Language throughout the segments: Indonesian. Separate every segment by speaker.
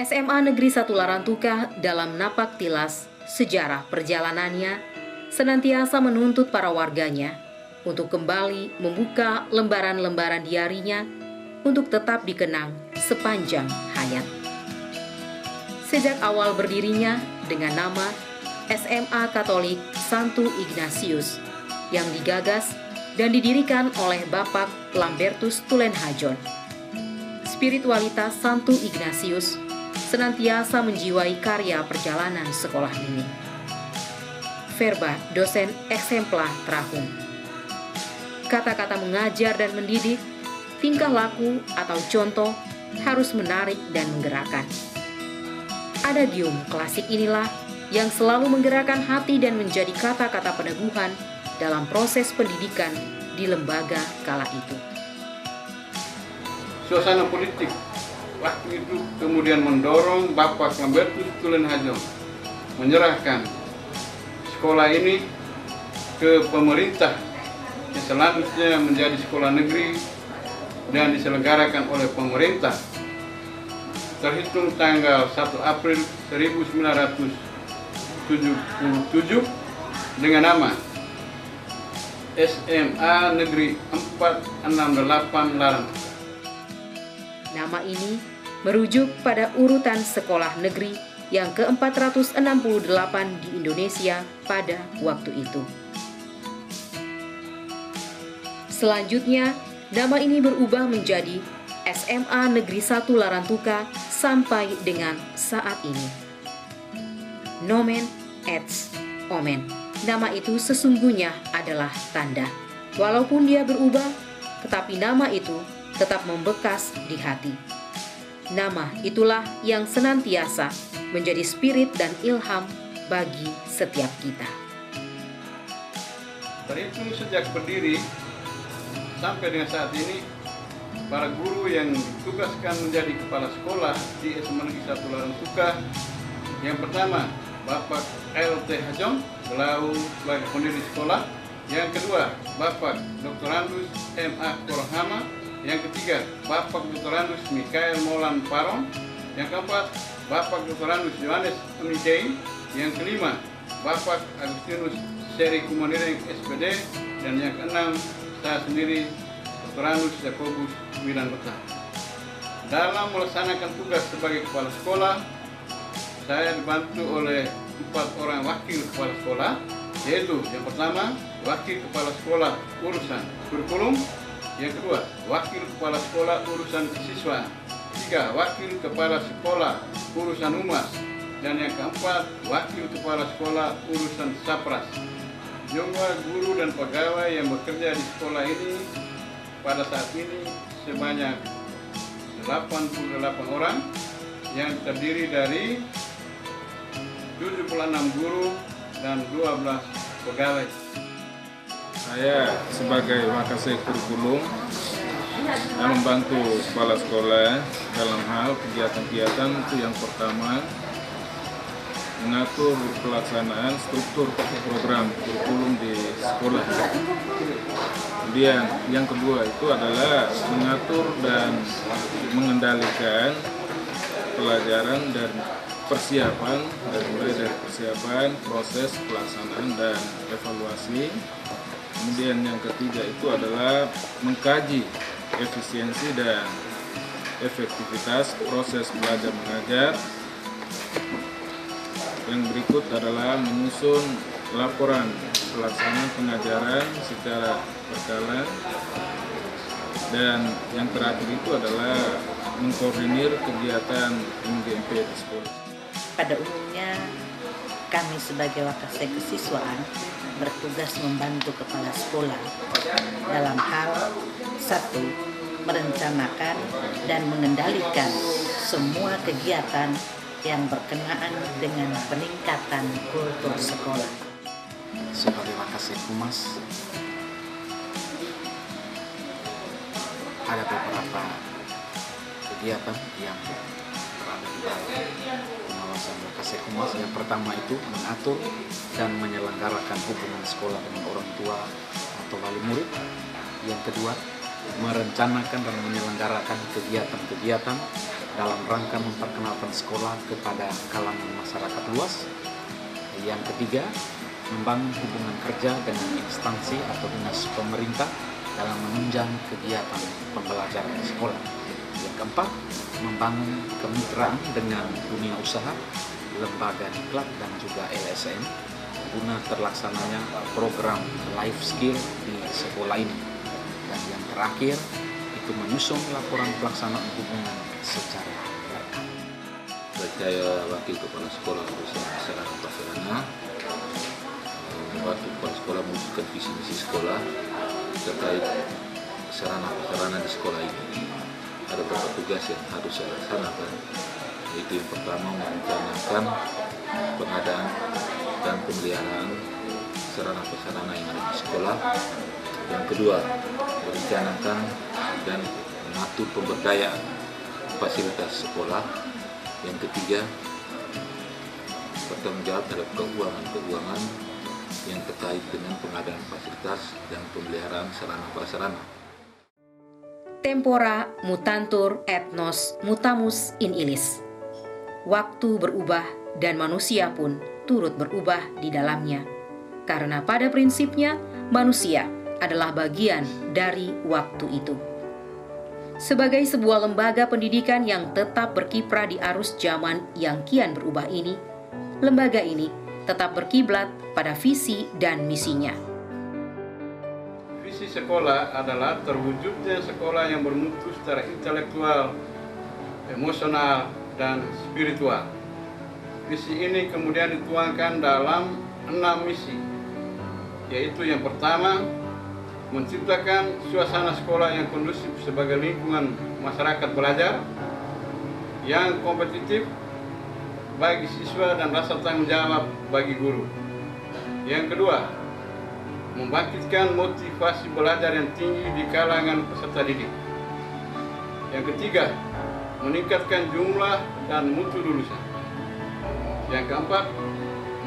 Speaker 1: SMA Negeri 1 Larantuka dalam napak tilas sejarah perjalanannya senantiasa menuntut para warganya untuk kembali membuka lembaran-lembaran diarinya untuk tetap dikenang sepanjang hayat. Sejak awal berdirinya dengan nama SMA Katolik Santo Ignatius yang digagas dan didirikan oleh Bapak Lambertus Tulenhajon, spiritualitas Santo Ignatius senantiasa menjiwai karya perjalanan sekolah ini. Verba dosen exemplar trahum. Kata-kata mengajar dan mendidik, tingkah laku atau contoh harus menarik dan menggerakkan. Adagium klasik inilah yang selalu menggerakkan hati dan menjadi kata-kata peneguhan dalam proses pendidikan di lembaga kala itu.
Speaker 2: Suasana politik waktu itu kemudian mendorong Bapak Lambertus Tulenhajon menyerahkan sekolah ini ke pemerintah yang selanjutnya menjadi sekolah negeri dan diselenggarakan oleh pemerintah terhitung tanggal 1 April 1977 dengan nama SMA Negeri 468 Larantuka.
Speaker 1: Nama ini merujuk pada urutan sekolah negeri yang ke-468 di Indonesia pada waktu itu. Selanjutnya, nama ini berubah menjadi SMA Negeri 1 Larantuka sampai dengan saat ini. Nomen et omen. Nama itu sesungguhnya adalah tanda. Walaupun dia berubah, tetapi nama itu tetap membekas di hati. Nama itulah yang senantiasa menjadi spirit dan ilham bagi setiap kita.
Speaker 2: Terhitung sejak berdiri sampai dengan saat ini, para guru yang ditugaskan menjadi kepala sekolah di SMA Negeri 1 Larantuka, yang pertama Bapak L.T. Hajong selalu sebagai pendiri sekolah, yang kedua Bapak Dr. Andus M.A. Korohama, yang ketiga Bapak Dr. Andus Mikael Molan Parong, yang keempat Bapak Dr. Andus Yohanes Amijain, yang kelima Bapak Agustinus Seri Kumanireng SPD, dan yang keenam saya sendiri Dr. Andus Yakobus Wilanota. Dalam melaksanakan tugas sebagai kepala sekolah, saya dibantu oleh 4 orang wakil kepala sekolah, yaitu yang pertama wakil kepala sekolah urusan kurikulum, yang kedua wakil kepala sekolah urusan siswa, ketiga wakil kepala sekolah urusan humas, dan yang keempat wakil kepala sekolah urusan sapras. Jumlah guru dan pegawai yang bekerja di sekolah ini pada saat ini sebanyak 88 orang yang terdiri dari 76 guru dan 12 pegawai.
Speaker 3: Saya sebagai Wakasek Kurikulum yang membantu kepala sekolah dalam hal kegiatan-kegiatan itu yang pertama mengatur pelaksanaan struktur program kurikulum di sekolah. Kemudian yang kedua itu adalah mengatur dan mengendalikan pelajaran dan persiapan, mulai dari persiapan, proses pelaksanaan dan evaluasi. Kemudian yang ketiga itu adalah mengkaji efisiensi dan efektivitas proses belajar mengajar. Yang berikut adalah menyusun laporan pelaksanaan pengajaran secara berkala. Dan yang terakhir itu adalah mengkoordinir kegiatan MGMP di sekolah.
Speaker 4: Pada umumnya, kami sebagai Wakasek Kesiswaan bertugas membantu kepala sekolah dalam hal satu, merencanakan dan mengendalikan semua kegiatan yang berkenaan dengan peningkatan kultur sekolah.
Speaker 5: Sebagai Wakasek Humas, ada beberapa kegiatan yang berada di bawah pengawasan Wakasek Humas. Yang pertama itu mengatur dan menyelenggarakan hubungan sekolah dengan orang tua atau wali murid. Yang kedua, merencanakan dan menyelenggarakan kegiatan-kegiatan dalam rangka memperkenalkan sekolah kepada kalangan masyarakat luas. Yang ketiga, membangun hubungan kerja dengan instansi atau dinas pemerintah dalam menunjang kegiatan pembelajaran di sekolah. Yang keempat, membangun kemitraan dengan dunia usaha, lembaga diklat dan juga LSM guna terlaksananya program life skill di sekolah ini. Dan yang terakhir, itu menyusun laporan pelaksanaan hubungan secara berkala.
Speaker 3: Saya wakil kepala sekolah berusaha sarana prasarana, membantu kepala sekolah mewujudkan visi misi sekolah terkait sarana prasarana di sekolah ini. Ada beberapa tugas yang harus saya laksanakan, yaitu yang pertama merencanakan pengadaan dan pemeliharaan sarana prasarana yang ada di sekolah. Yang kedua, merencanakan dan mengatur pemberdayaan fasilitas sekolah. Yang ketiga, bertanggung jawab terhadap keuangan yang terkait dengan pengadaan fasilitas dan pemeliharaan sarana prasarana.
Speaker 1: Tempora mutantur et nos mutamus in illis. Waktu berubah dan manusia pun turut berubah di dalamnya. Karena pada prinsipnya manusia adalah bagian dari waktu itu. Sebagai sebuah lembaga pendidikan yang tetap berkiprah di arus zaman yang kian berubah ini, lembaga ini tetap berkiblat pada visi dan misinya.
Speaker 2: Visi sekolah adalah terwujudnya sekolah yang bermutu secara intelektual, emosional, dan spiritual. Visi ini kemudian dituangkan dalam 6 misi, yaitu yang pertama, menciptakan suasana sekolah yang kondusif sebagai lingkungan masyarakat belajar yang kompetitif bagi siswa dan rasa tanggung jawab bagi guru. Yang kedua, membangkitkan motivasi belajar yang tinggi di kalangan peserta didik. Yang ketiga, meningkatkan jumlah dan mutu lulusan. Yang keempat,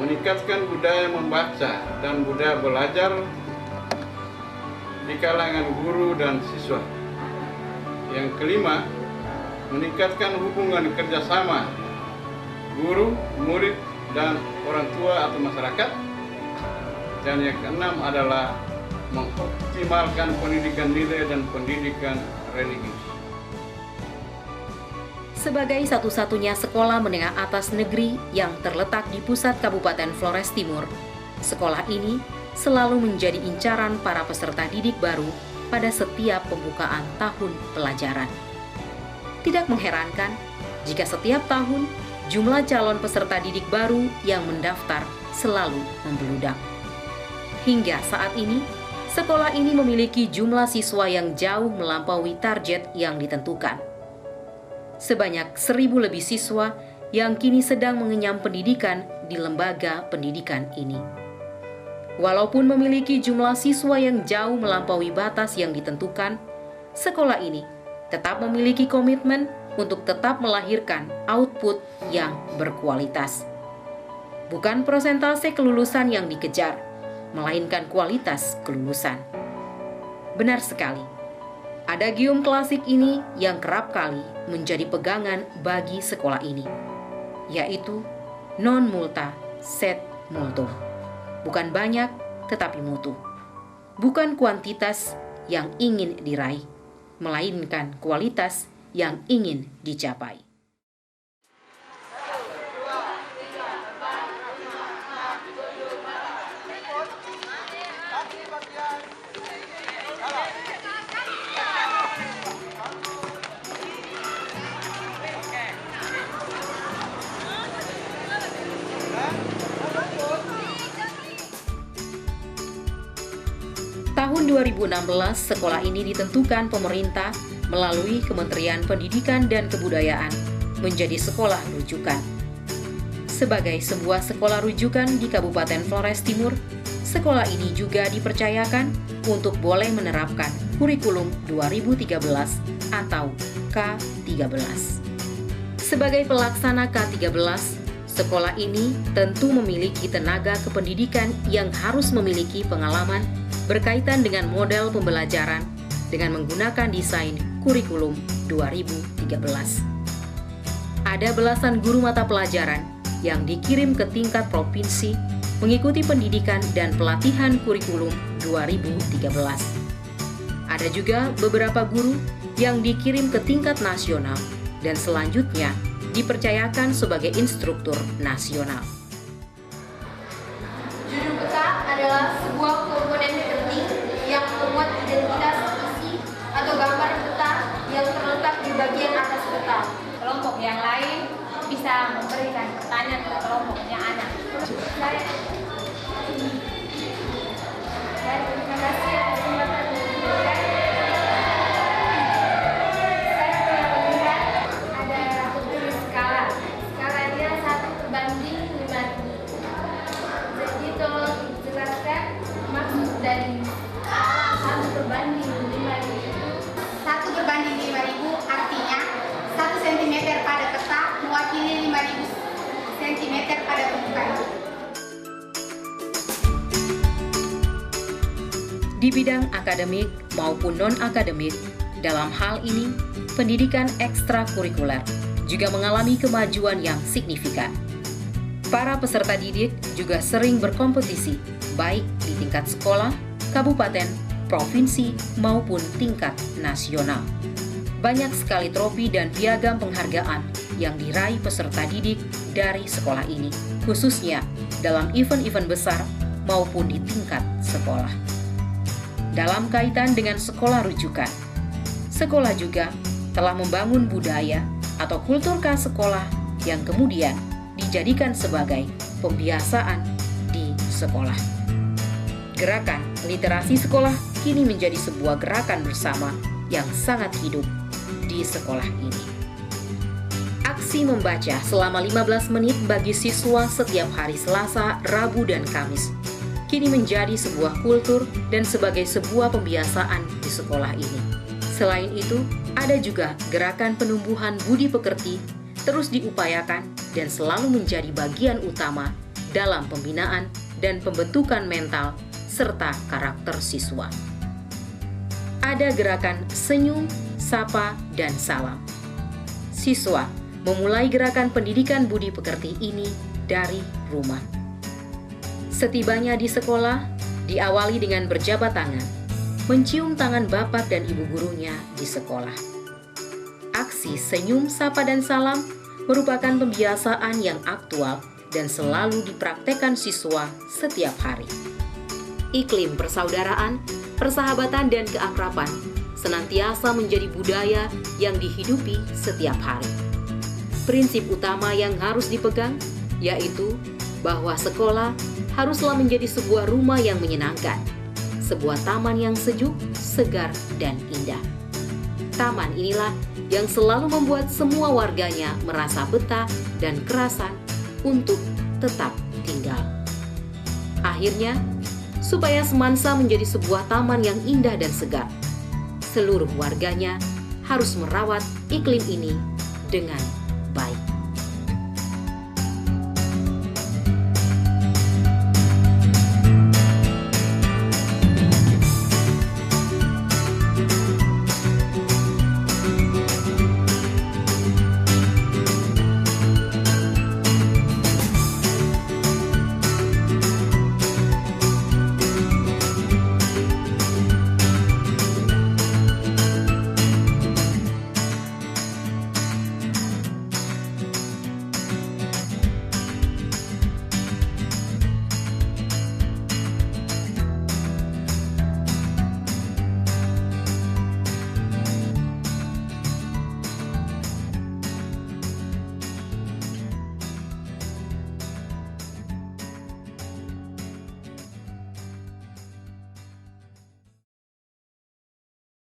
Speaker 2: meningkatkan budaya membaca dan budaya belajar di kalangan guru dan siswa. Yang kelima, meningkatkan hubungan kerjasama guru, murid, dan orang tua atau masyarakat. Dan yang keenam adalah mengoptimalkan pendidikan nilai dan pendidikan religius.
Speaker 1: Sebagai satu-satunya sekolah menengah atas negeri yang terletak di pusat Kabupaten Flores Timur, sekolah ini selalu menjadi incaran para peserta didik baru pada setiap pembukaan tahun pelajaran. Tidak mengherankan jika setiap tahun jumlah calon peserta didik baru yang mendaftar selalu membludak. Hingga saat ini, sekolah ini memiliki jumlah siswa yang jauh melampaui target yang ditentukan. Sebanyak 1.000 lebih siswa yang kini sedang mengenyam pendidikan di lembaga pendidikan ini. Walaupun memiliki jumlah siswa yang jauh melampaui batas yang ditentukan, sekolah ini tetap memiliki komitmen untuk tetap melahirkan output yang berkualitas. Bukan persentase kelulusan yang dikejar, melainkan kualitas kelulusan. Benar sekali, adagium klasik ini yang kerap kali menjadi pegangan bagi sekolah ini, yaitu non multa sed multum. Bukan banyak, tetapi mutu. Bukan kuantitas yang ingin diraih, melainkan kualitas yang ingin dicapai. Tahun 2016, sekolah ini ditentukan pemerintah melalui Kementerian Pendidikan dan Kebudayaan menjadi sekolah rujukan. Sebagai sebuah sekolah rujukan di Kabupaten Flores Timur, sekolah ini juga dipercayakan untuk boleh menerapkan kurikulum 2013 atau K13. Sebagai pelaksana K13, sekolah ini tentu memiliki tenaga kependidikan yang harus memiliki pengalaman berkaitan dengan model pembelajaran dengan menggunakan desain kurikulum 2013. Ada belasan guru mata pelajaran yang dikirim ke tingkat provinsi mengikuti pendidikan dan pelatihan kurikulum 2013. Ada juga beberapa guru yang dikirim ke tingkat nasional dan selanjutnya dipercayakan sebagai instruktur nasional.
Speaker 6: Judul peta adalah sebuah komponen penting yang memuat identitas isi atau gambar peta yang terletak di bagian atas peta.
Speaker 7: Kelompok yang lain bisa memberikan pertanyaan ke kelompoknya anak.
Speaker 6: Saya terima kasih atas kesempatan yang diberikan. Saya punya pilihan ada tulis skala. Skalanya 1:5000. Jadi tolong dijelaskan maksud dari skala 1:5000 itu.
Speaker 8: 1/5000 artinya 1 cm pada peta mewakili 5000 cm pada permukaan.
Speaker 1: Di bidang akademik maupun non-akademik, dalam hal ini, pendidikan ekstrakurikuler juga mengalami kemajuan yang signifikan. Para peserta didik juga sering berkompetisi, baik di tingkat sekolah, kabupaten, provinsi, maupun tingkat nasional. Banyak sekali trofi dan piagam penghargaan yang diraih peserta didik dari sekolah ini, khususnya dalam event-event besar maupun di tingkat sekolah. Dalam kaitan dengan sekolah rujukan, sekolah juga telah membangun budaya atau kultur khas sekolah yang kemudian dijadikan sebagai pembiasaan di sekolah. Gerakan literasi sekolah kini menjadi sebuah gerakan bersama yang sangat hidup di sekolah ini. Aksi membaca selama 15 menit bagi siswa setiap hari Selasa, Rabu, dan Kamis kini menjadi sebuah kultur dan sebagai sebuah pembiasaan di sekolah ini. Selain itu, ada juga gerakan penumbuhan budi pekerti terus diupayakan dan selalu menjadi bagian utama dalam pembinaan dan pembentukan mental serta karakter siswa. Ada gerakan senyum, sapa, dan salam. Siswa memulai gerakan pendidikan budi pekerti ini dari rumah. Setibanya di sekolah, diawali dengan berjabat tangan, mencium tangan bapak dan ibu gurunya di sekolah. Aksi senyum, sapa, dan salam merupakan pembiasaan yang aktual dan selalu dipraktekkan siswa setiap hari. Iklim persaudaraan, persahabatan, dan keakraban senantiasa menjadi budaya yang dihidupi setiap hari. Prinsip utama yang harus dipegang yaitu bahwa sekolah haruslah menjadi sebuah rumah yang menyenangkan, sebuah taman yang sejuk, segar, dan indah. Taman inilah yang selalu membuat semua warganya merasa betah dan kerasan untuk tetap tinggal. Akhirnya, supaya Semansa menjadi sebuah taman yang indah dan segar, seluruh warganya harus merawat iklim ini dengan baik.